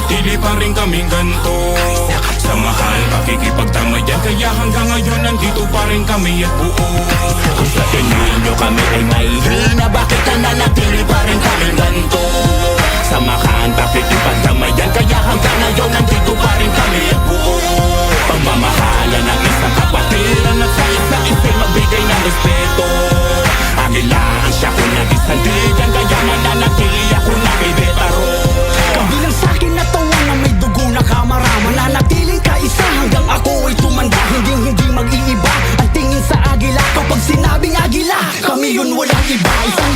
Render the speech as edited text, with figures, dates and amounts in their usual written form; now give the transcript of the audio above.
nananatili pa rin kaming ganto. Sa mahal, pakikipagtamayan, kaya hanggang ngayon nandito pa rin kami at buo. Kung sa tingin nyo kami ay may hina, bakit nananatili pa rin kaming ganto? Samahan, pakikipagtamayan, kaya hanggang ngayon nandito pa rin kami at buo. Pagmamahalan ng isang kapatiran at sa isa't isa'y magbigay ng respeto. Agilaan siya kung nag-isandigan, kaya mananatili ako na kay Betaro. Kabilang sa'kin na tawa na may dugo na kamara, mananatiling kaisa hanggang ako ay tumanda. Hindi mag-iiba ang tingin sa agila, kapag sinabing agila, kami yun walang iba. Isang